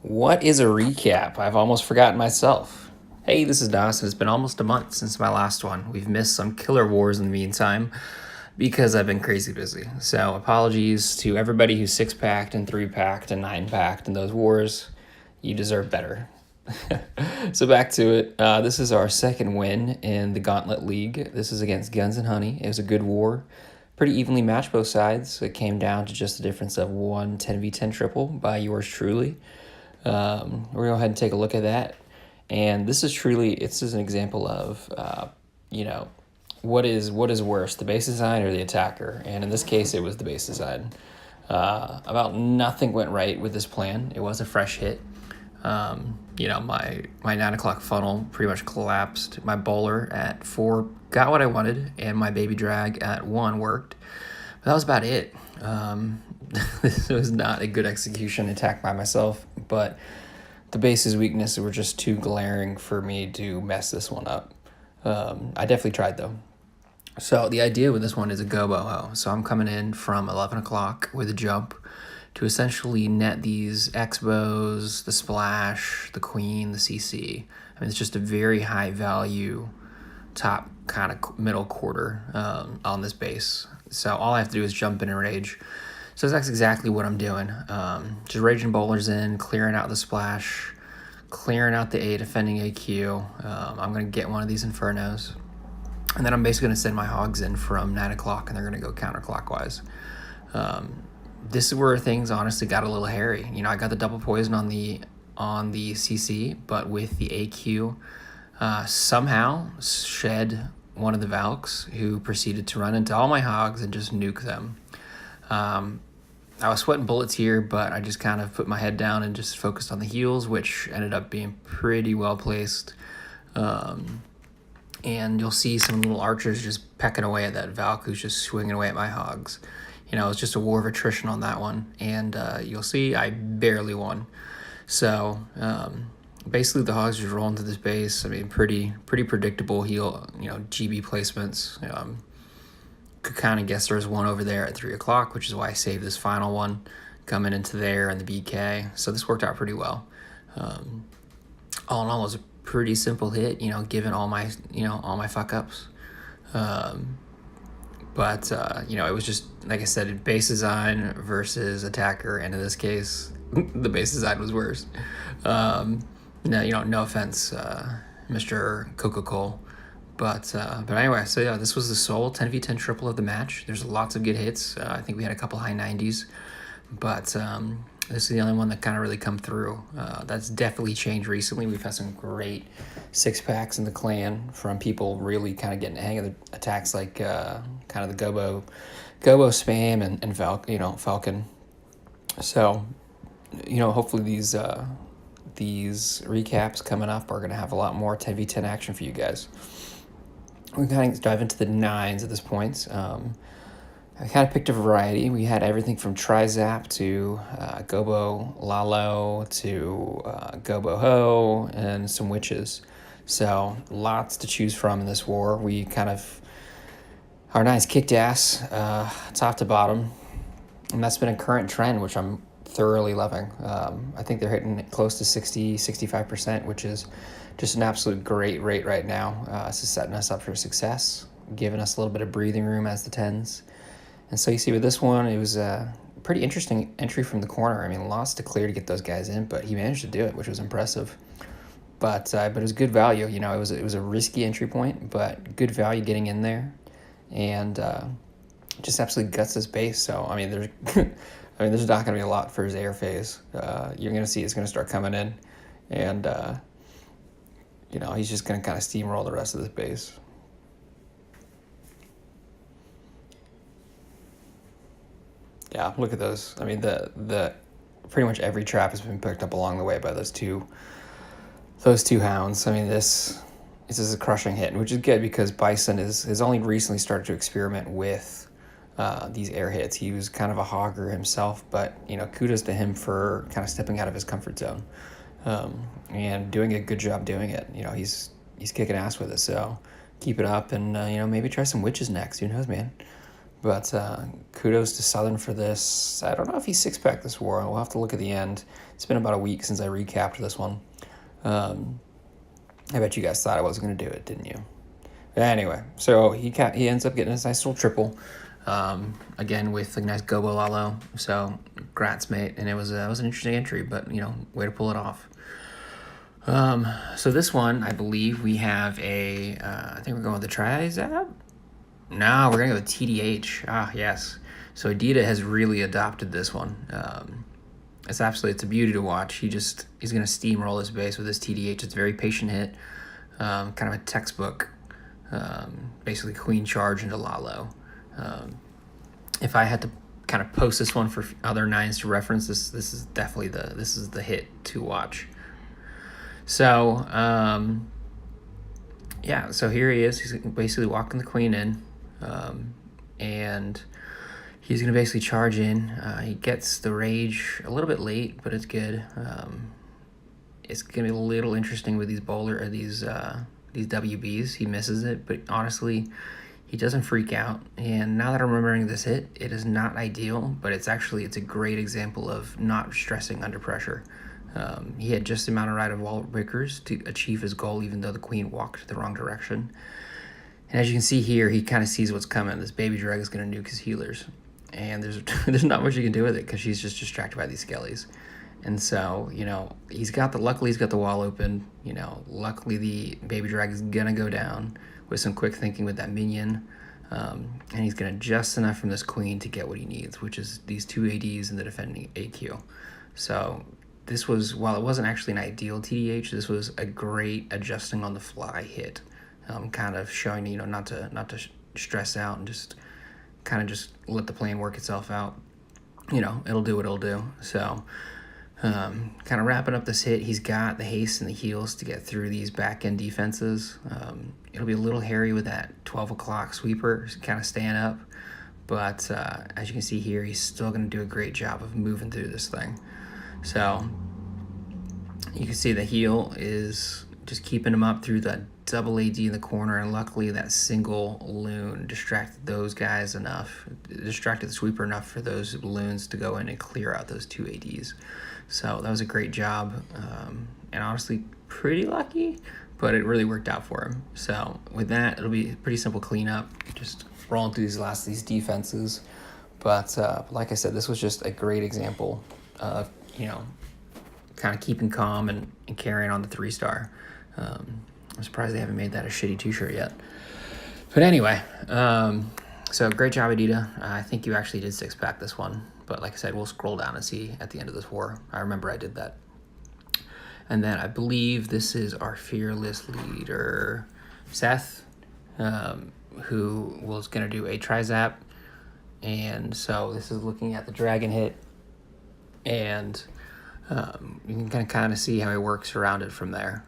What is a recap? I've almost forgotten myself. Hey, this is Dawson. It's been almost a month since my last one. We've missed some killer wars in the meantime because I've been crazy busy. So, apologies to everybody who's 6-packed and 3-packed and 9-packed in those wars. You deserve better. So, back to it. This is our second win in the Gauntlet League. This is against Guns and Honey. It was a good war. Pretty evenly matched both sides. It came down to just a difference of one 10v10 triple by yours truly. We're going to go ahead and take a look at that. And this is an example of, what is worse, the base design or the attacker? And in this case, it was the base design. About nothing went right with this plan. It was a fresh hit. My 9 o'clock funnel pretty much collapsed. My bowler at 4 got what I wanted, and my baby drag at 1 worked. But that was about it. This was not a good execution attack by myself, but the base's weaknesses were just too glaring for me to mess this one up. I definitely tried, though. So the idea with this one is a go boho. So I'm coming in from 11 o'clock with a jump to essentially net these X-bows, the splash, the queen, the CC. I mean, it's just a very high value top kind of middle quarter on this base. So all I have to do is jump in and rage. So that's exactly what I'm doing. Just raging bowlers in, clearing out the splash, clearing out the A, defending AQ. I'm going to get one of these Infernos. And then I'm basically going to send my hogs in from 9 o'clock, and they're going to go counterclockwise. This is where things honestly got a little hairy. I got the double poison on the CC, but with the AQ, somehow shed one of the Valks, who proceeded to run into all my hogs and just nuke them. I was sweating bullets here, but I just kind of put my head down and just focused on the heals, which ended up being pretty well placed. And you'll see some little archers just pecking away at that Valk who's just swinging away at my hogs. It's just a war of attrition on that one. And you'll see I barely won. So basically the hogs just rolling to this base. I mean, pretty predictable heal, GB placements. Could kind of guess there was one over there at 3 o'clock, which is why I saved this final one coming into there and the BK. So this worked out pretty well. All in all, it was a pretty simple hit, given all my fuck ups. But it was just, like I said, base design versus attacker. And in this case, the base design was worse. No offense, Mr. Coc O Cole. But anyway, so yeah, this was the sole 10v10 triple of the match. There's lots of good hits. I think we had a couple high 90s. But this is the only one that kind of really come through. That's definitely changed recently. We've had some great 6-packs in the clan from people really kind of getting the hang of the attacks, like kind of the Gobo spam and Falcon. So, hopefully these recaps coming up are going to have a lot more 10v10 action for you guys. We kind of dive into the 9s at this point. I kind of picked a variety. We had everything from Trizap to Gobo Lalo to Gobo Ho and some witches. So lots to choose from in this war. Our 9s kicked ass top to bottom. And that's been a current trend, which I'm thoroughly loving. I think they're hitting close to 65%, which is just an absolute great rate right now. This is setting us up for success, giving us a little bit of breathing room as the 10s. And so you see with this one, it was a pretty interesting entry from the corner. I mean, lots to clear to get those guys in, but he managed to do it, which was impressive. But it was good value. It was a risky entry point, but good value getting in there, and just absolutely guts this base. So I mean, there's not going to be a lot for his air phase. You're going to see it's going to start coming in, and he's just going to kind of steamroll the rest of this base. Yeah, look at those. I mean, the pretty much every trap has been picked up along the way by those two hounds. I mean, this is a crushing hit, which is good because Bison has only recently started to experiment with these air hits. He was kind of a hogger himself, but kudos to him for kind of stepping out of his comfort zone and doing a good job doing it. He's kicking ass with it, so keep it up and maybe try some witches next. Who knows, man? But kudos to Southern for this. I don't know if he six-packed this war. We'll have to look at the end. It's been about a week since I recapped this one. I bet you guys thought I wasn't going to do it, didn't you? Anyway, so he ends up getting a nice little triple. Again with a nice gobo lalo. So grats, mate. And it was an interesting entry, but way to pull it off. So this one, I believe we have I think we're going with the Trizap. No, we're gonna go with TDH. Ah, yes. So Adida has really adopted this one. It's a beauty to watch. He's gonna steamroll this base with his TDH. It's a very patient hit, kind of a textbook. Basically queen charge into Lalo. If I had to kind of post this one for other nines to reference, this is definitely the hit to watch. So yeah, so here he is. He's basically walking the queen in, and he's gonna basically charge in. He gets the rage a little bit late, but it's good. It's gonna be a little interesting with these these WBs. He misses it, but honestly, he doesn't freak out. And now that I'm remembering this hit, it is not ideal, but it's a great example of not stressing under pressure. He had just the amount of right of wall breakers to achieve his goal, even though the queen walked the wrong direction. And as you can see here, he kind of sees what's coming. This baby drag is going to nuke his healers. And there's not much you can do with it because she's just distracted by these skellies. And so, luckily he's got the wall open. Luckily the baby drag is going to go down with some quick thinking with that minion. And he's going to just enough from this queen to get what he needs, which is these two ADs and the defending AQ. So this was, while it wasn't actually an ideal TDH, this was a great adjusting on the fly hit. Kind of showing, not to stress out and just let the plan work itself out. It'll do what it'll do. So kind of wrapping up this hit, he's got the haste and the heals to get through these back end defenses. It'll be a little hairy with that 12 o'clock sweeper, kind of staying up. But as you can see here, he's still going to do a great job of moving through this thing. So you can see the heal is just keeping him up through that double AD in the corner, and luckily that single loon distracted those guys enough, distracted the sweeper enough for those loons to go in and clear out those two ADs. So that was a great job, and honestly pretty lucky, but it really worked out for him. So with that, it'll be a pretty simple cleanup, just rolling through these defenses. But like I said, this was just a great example of kind of keeping calm and carrying on the 3-star. I'm surprised they haven't made that a shitty 2-shirt yet. But anyway, so great job, Adida. I think you actually did 6-pack this one. But like I said, we'll scroll down and see at the end of this war. I remember I did that. And then I believe this is our fearless leader, Seth, who was going to do a Trizap. And so this is looking at the dragon hit. And you can kind of see how he works around it from there.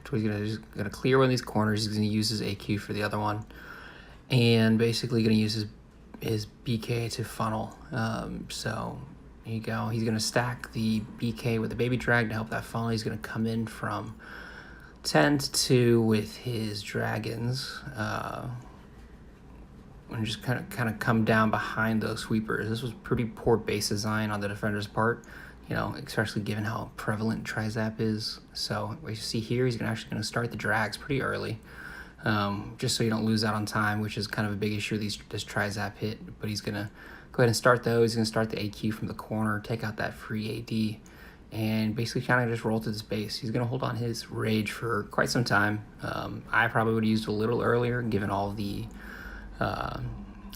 So he's gonna clear one of these corners. He's gonna use his AQ for the other one, and basically gonna use his BK to funnel. So here you go. He's gonna stack the BK with the baby drag to help that funnel. He's gonna come in from 10 to 2 with his dragons, and just kind of come down behind those sweepers. This was pretty poor base design on the defender's part. Especially given how prevalent Trizap is. So what you see here, he's actually going to start the drags pretty early, just so you don't lose out on time, which is kind of a big issue this Trizap hit. But he's going to go ahead and start those. He's going to start the AQ from the corner, take out that free AD, and basically kind of just roll to the space. He's going to hold on his rage for quite some time. I probably would have used a little earlier, given all the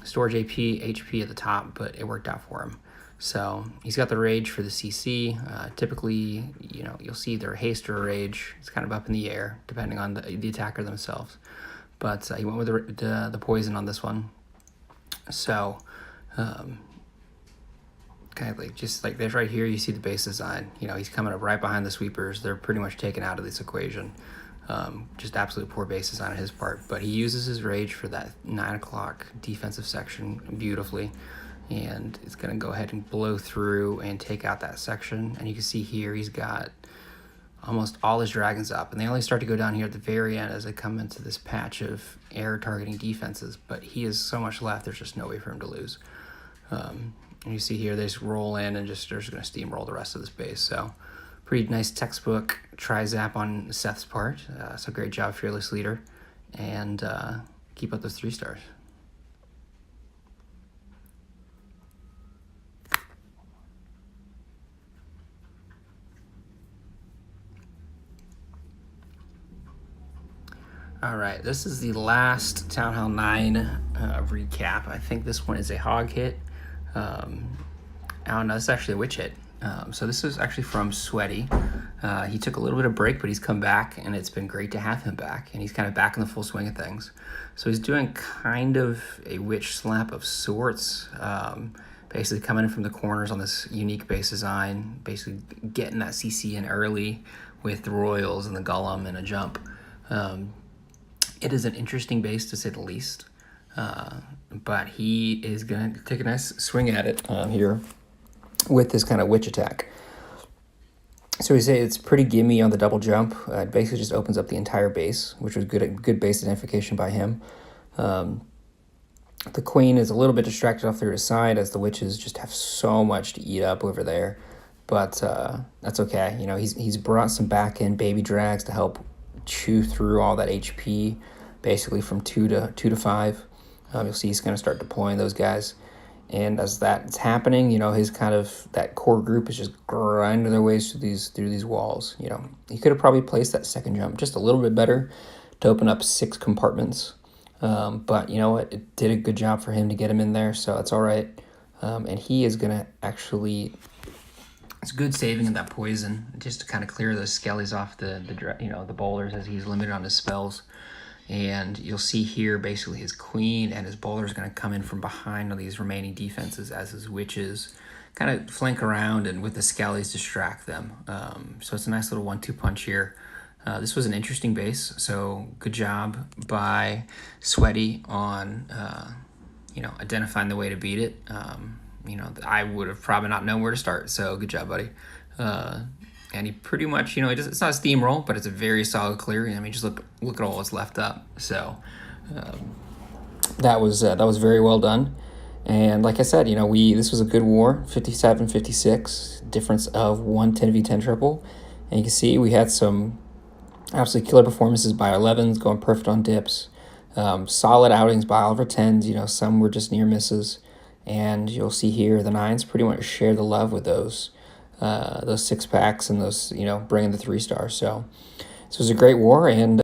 storage HP at the top, but it worked out for him. So he's got the rage for the CC. Typically, you'll see either a haste or a rage. It's kind of up in the air, depending on the attacker themselves. But he went with the poison on this one. So, kind of just like this right here, you see the base design. He's coming up right behind the sweepers. They're pretty much taken out of this equation. Just absolute poor base design on his part. But he uses his rage for that 9 o'clock defensive section beautifully. And it's going to go ahead and blow through and take out that section. And you can see here he's got almost all his dragons up, and they only start to go down here at the very end as they come into this patch of air targeting defenses, but he has so much left, there's just no way for him to lose. And you see here, they just roll in and they're just going to steamroll the rest of this base. So pretty nice textbook tri-zap on Seth's part. So great job, Fearless Leader, and keep up those 3 stars. All right, this is the last Town Hall 9 recap. I think this one is a hog hit. Oh no, this is actually a witch hit. So this is actually from Sweaty. He took a little bit of break, but he's come back, and it's been great to have him back. And he's kind of back in the full swing of things. So he's doing kind of a witch slap of sorts, basically coming in from the corners on this unique base design, basically getting that CC in early with the Royals and the Golem and a jump. It is an interesting base, to say the least, but he is going to take a nice swing at it here with this kind of witch attack. So we say it's pretty gimme on the double jump. It basically just opens up the entire base, which was good base identification by him. The queen is a little bit distracted off to her side as the witches just have so much to eat up over there, but that's okay. You know, he's brought some back end baby drags to help chew through all that HP, basically from 2 to 5. You'll see he's going to start deploying those guys, and as that's happening, you know, his kind of that core group is just grinding their ways through these walls. You know, he could have probably placed that second jump just a little bit better to open up 6 compartments, but you know what, it did a good job for him to get him in there, so it's all right. And he is going to actually, it's good saving of that poison just to kind of clear those skellies off the bowlers, as he's limited on his spells. And you'll see here basically his queen and his bowler is going to come in from behind on these remaining defenses as his witches kind of flank around and with the skellies distract them. So it's a nice little 1-2 punch here. This was an interesting base, so good job by Sweaty on identifying the way to beat it. I would have probably not known where to start, so good job, buddy. And he pretty much, it's not a steamroll, but it's a very solid clear. I mean, just look at all that's left up. So that was very well done. And like I said, this was a good war, 57-56, difference of 1 10v10 triple. And you can see we had some absolutely killer performances by our 11s, going perfect on dips. Solid outings by all of our 10s. Some were just near misses. And you'll see here the 9s pretty much share the love with those 6 packs and those, bringing the 3 stars. So this was a great war, and